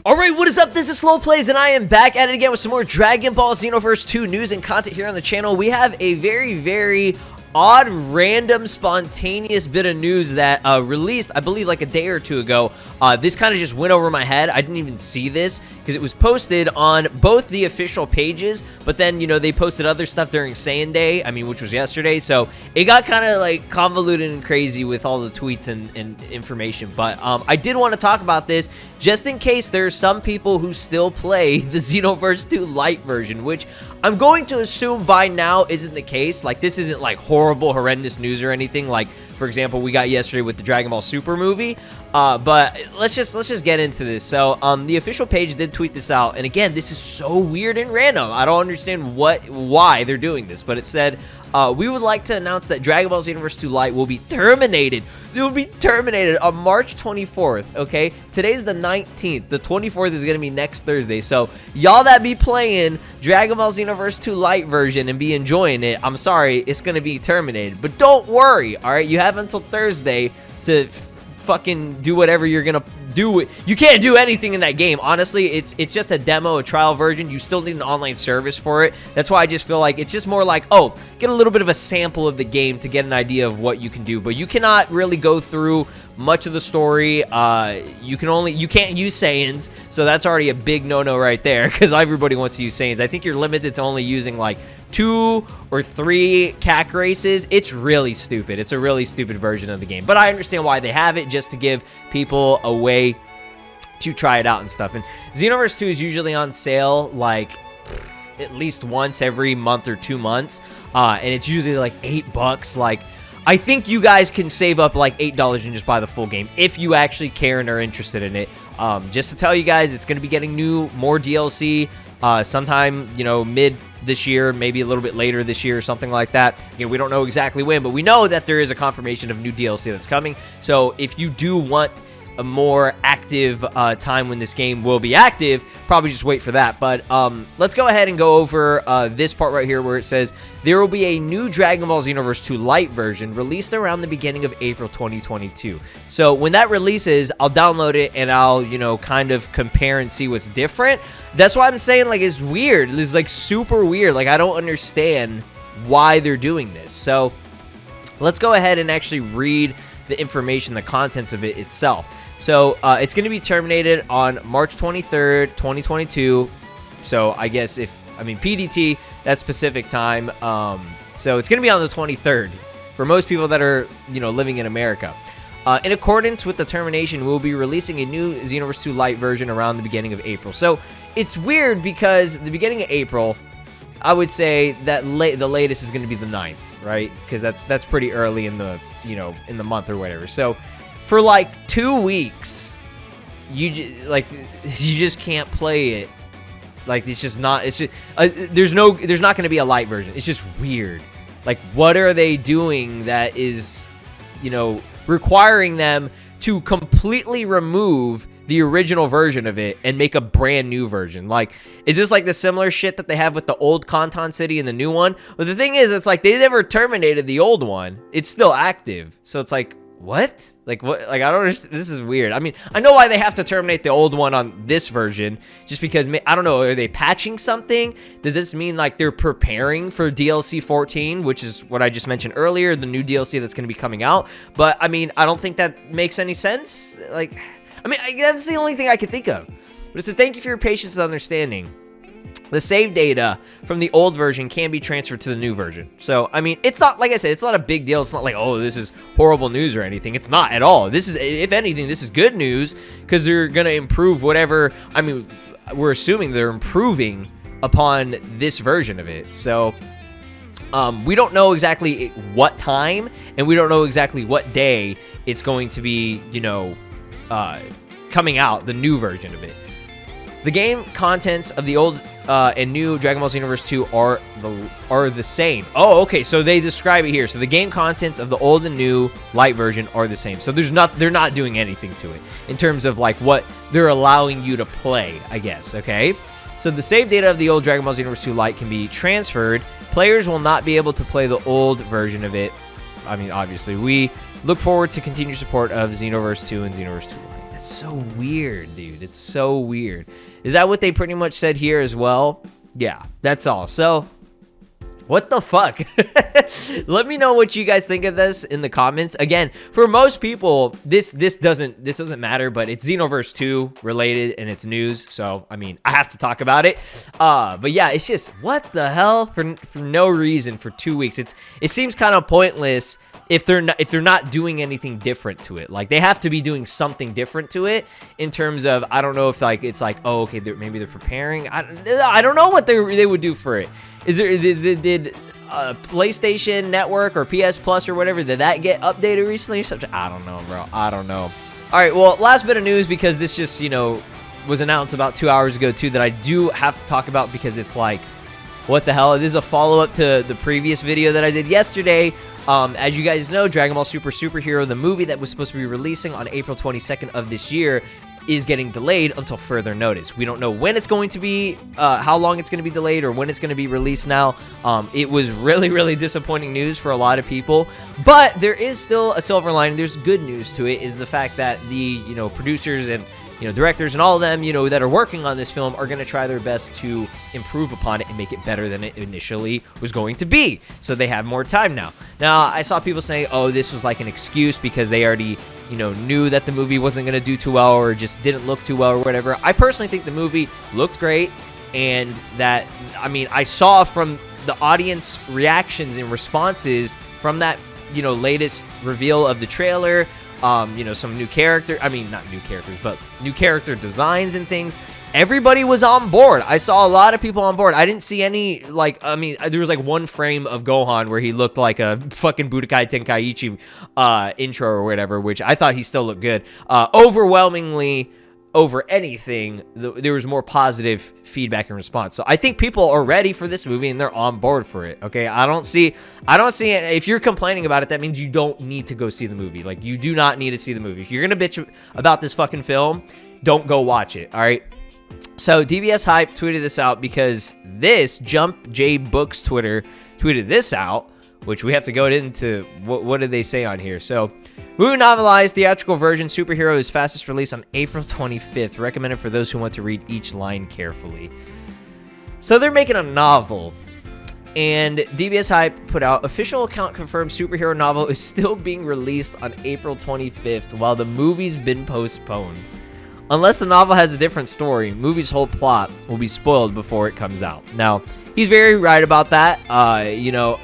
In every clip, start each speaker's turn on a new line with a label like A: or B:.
A: Alright, what is up? This is SLOplays, and I am back at it again with some more Dragon Ball Xenoverse 2 news and content here on the channel. We have a very odd, random, spontaneous bit of news that released, I believe, like a day or two ago. This kind of just went over my head. I didn't even see this because it was posted on both the official pages, but then, you know, they posted other stuff during Saiyan Day, which was yesterday, so it got kind of, like, convoluted and crazy with all the tweets and information, but I did want to talk about this just in case there's some people who still play the Xenoverse 2 Lite version, which I'm going to assume by now isn't the case. Like, this isn't, like, horrible, horrendous news or anything, like, for example, we got yesterday with the Dragon Ball Super movie, but let's just get into this. So, the official page did tweet this out, and again, this is so weird and random. I don't understand why they're doing this, but it said, we would like to announce that Dragon Ball Xenoverse 2 Lite will be terminated. It will be terminated on March 24th, okay? Today's the 19th. The 24th is going to be next Thursday. So, y'all that be playing Dragon Ball Xenoverse 2 Lite version and be enjoying it, I'm sorry, it's going to be terminated. But don't worry, all right? You have until Thursday to fucking do whatever you're going to do. You can't do anything in that game. Honestly, it's just a demo, a trial version. You still need an online service for it. That's why I just feel like it's just more like, oh, get a little bit of a sample of the game to get an idea of what you can do. But you cannot really go through much of the story. You can't use Saiyans, so that's already a big no-no right there, because everybody wants to use Saiyans. I think you're limited to only using like 2 or 3 CAC races. It's really stupid. It's a really stupid version of the game, but I understand why they have it, just to give people a way to try it out and stuff. And Xenoverse 2 is usually on sale like at least once every month or 2 months, and it's usually like $8. Like, I think you guys can save up like $8 and just buy the full game if you actually care and are interested in it. Just to tell you guys, it's going to be getting more DLC sometime, you know, mid this year, maybe a little bit later this year or something like that. Again, we don't know exactly when, but we know that there is a confirmation of new DLC that's coming. So if you do want a more active time when this game will be active, probably just wait for that. But let's go ahead and go over this part right here where it says there will be a new Dragon Ball Xenoverse 2 Lite version released around the beginning of April 2022. So when that releases, I'll download it and I'll, you know, kind of compare and see what's different. That's why I'm saying, like, it's weird. It's like super weird. Like, I don't understand why they're doing this. So let's go ahead and actually read the information, the contents of it itself. So it's going to be terminated on March 23rd, 2022. So I guess PDT, that's Pacific time. So it's going to be on the 23rd for most people that are, you know, living in America. In accordance with the termination, we'll be releasing a new Xenoverse 2 Lite version around the beginning of April. So it's weird because the beginning of April, I would say that the latest is going to be the 9th, right? Because that's pretty early in the, you know, in the month or whatever. So for like 2 weeks, you just can't play it. Like, it's just not. It's just there's not going to be a Lite version. It's just weird. Like, what are they doing that is, you know, requiring them to completely remove the original version of it and make a brand new version? Like, is this like the similar shit that they have with the old Kanton City and the new one? But the thing is, it's like they never terminated the old one. It's still active. So it's like, what? Like, what? Like, I don't understand. This is weird. I mean, I know why they have to terminate the old one on this version, just because, I don't know, are they patching something? Does this mean, like, they're preparing for DLC 14, which is what I just mentioned earlier, the new DLC that's going to be coming out? But, I mean, I don't think that makes any sense. Like, I mean, that's the only thing I can think of. But it says, thank you for your patience and understanding. The save data from the old version can be transferred to the new version. So, I mean, it's not, like I said, it's not a big deal. It's not like, oh, this is horrible news or anything. It's not at all. This is, if anything, this is good news, because they're going to improve whatever. I mean, we're assuming they're improving upon this version of it. So, we don't know exactly what time, and we don't know exactly what day it's going to be, you know, coming out, the new version of it. The game contents of the old and new Dragon Ball Xenoverse 2 are the same. Oh, okay, so they describe it here. So the game contents of the old and new Lite version are the same. So they're not doing anything to it in terms of like what they're allowing you to play, I guess, okay? So the save data of the old Dragon Ball Xenoverse 2 Lite can be transferred. Players will not be able to play the old version of it. I mean, obviously, we Look forward to continued support of Xenoverse 2 and Xenoverse 2 Lite. That's so weird, dude. It's so weird. Is that what they pretty much said here as well? Yeah, that's all. So, what the fuck? Let me know what you guys think of this in the comments. Again, for most people, this doesn't matter, but it's Xenoverse 2 related and it's news, so I mean, I have to talk about it. But yeah, it's just what the hell for no reason for 2 weeks. It seems kind of pointless if they're not doing anything different to it. Like, they have to be doing something different to it in terms of, I don't know if like it's like, oh, okay, maybe they're preparing. I don't know what they would do for it. Did PlayStation Network or PS Plus or whatever, did that get updated recently or something? I don't know, bro. I don't know. All right, well, last bit of news, because this just, you know, was announced about 2 hours ago too, that I do have to talk about because it's like, what the hell? This is a follow-up to the previous video that I did yesterday. As you guys know, Dragon Ball Super Superhero, the movie that was supposed to be releasing on April 22nd of this year, is getting delayed until further notice. We don't know when it's going to be, how long it's going to be delayed, or when it's going to be released now. It was really, really disappointing news for a lot of people, but there is still a silver lining. There's good news to it, is the fact that the, you know, producers and, you know, directors and all of them, you know, that are working on this film are going to try their best to improve upon it and make it better than it initially was going to be. So they have more time now. Now, I saw people saying, oh, this was like an excuse because they already, you know, knew that the movie wasn't going to do too well or just didn't look too well or whatever. I personally think the movie looked great, and that, I mean, I saw from the audience reactions and responses from that, you know, latest reveal of the trailer, you know, some new character, I mean, not new characters, but new character designs and things. Everybody was on board. I saw a lot of people on board. I didn't see any, like, I mean, there was like one frame of Gohan where he looked like a fucking Budokai Tenkaichi intro or whatever, which I thought he still looked good. Overwhelmingly, over anything, there was more positive feedback and response. So I think people are ready for this movie and they're on board for it. Okay, I don't see it. If you're complaining about it, that means you don't need to go see the movie. Like, you do not need to see the movie. If you're gonna bitch about this fucking film, don't go watch it. All right. So DBS Hype tweeted this out because this Jump J Books Twitter tweeted this out, which we have to go into. What did they say on here? So, movie novelized theatrical version Superhero is fastest released on April 25th. Recommended for those who want to read each line carefully. So they're making a novel, and DBS Hype put out official account confirmed superhero novel is still being released on April 25th while the movie's been postponed. Unless the novel has a different story, movie's whole plot will be spoiled before it comes out. Now, he's very right about that. You know,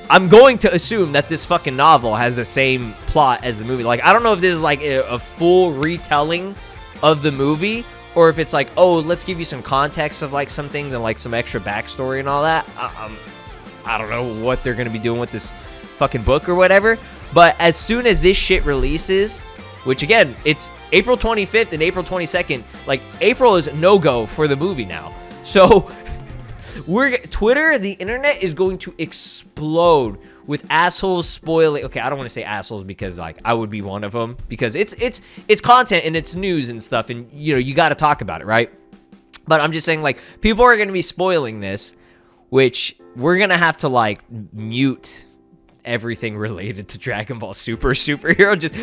A: I'm going to assume that this fucking novel has the same plot as the movie. Like, I don't know if this is like a full retelling of the movie, or if it's like, oh, let's give you some context of like some things and like some extra backstory and all that. I don't know what they're going to be doing with this fucking book or whatever. But as soon as this shit releases, which again, it's April 25th and April 22nd. Like, April is no-go for the movie now. So, Twitter, the internet is going to explode with assholes spoiling. Okay, I don't want to say assholes because, like, I would be one of them. Because it's content and it's news and stuff. And, you know, you got to talk about it, right? But I'm just saying, like, people are going to be spoiling this, which we're going to have to, like, mute everything related to Dragon Ball Superhero. Just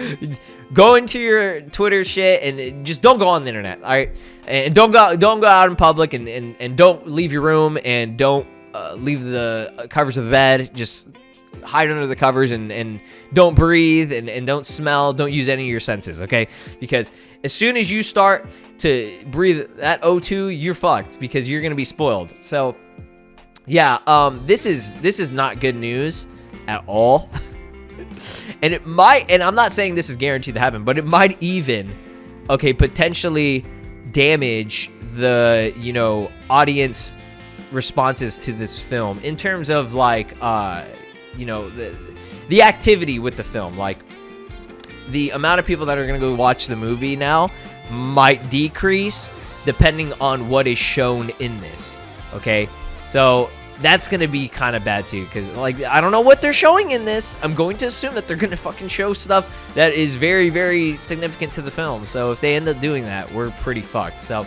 A: go into your Twitter shit and just don't go on the internet, all right? And don't go out in public, and don't leave your room, and don't leave the covers of the bed. Just hide under the covers, and don't breathe, and don't smell. Don't use any of your senses, okay? Because as soon as you start to breathe that O2, you're fucked, because you're gonna be spoiled. So yeah, this is not good news at all. And it might, and I'm not saying this is guaranteed to happen, but it might even, okay, potentially damage the, you know, audience responses to this film in terms of like, you know, the activity with the film. Like, the amount of people that are going to go watch the movie now might decrease depending on what is shown in this. Okay, so that's going to be kind of bad too, because, like, I don't know what they're showing in this. I'm going to assume that they're going to fucking show stuff that is very, very significant to the film. So if they end up doing that, we're pretty fucked. So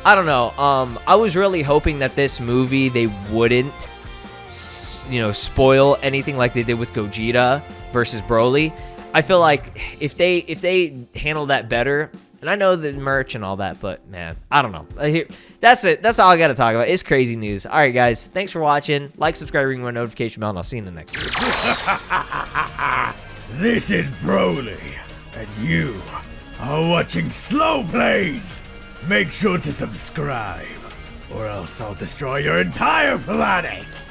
A: I don't know. I was really hoping that this movie, they wouldn't, you know, spoil anything like they did with Gogeta versus Broly. I feel like if they handle that better, and I know the merch and all that, but man, I don't know. That's it. That's all I got to talk about. It's crazy news. All right, guys. Thanks for watching. Like, subscribe, ring my notification bell, and I'll see you in the next video.
B: This is Broly, and you are watching SLOplays. Make sure to subscribe, or else I'll destroy your entire planet.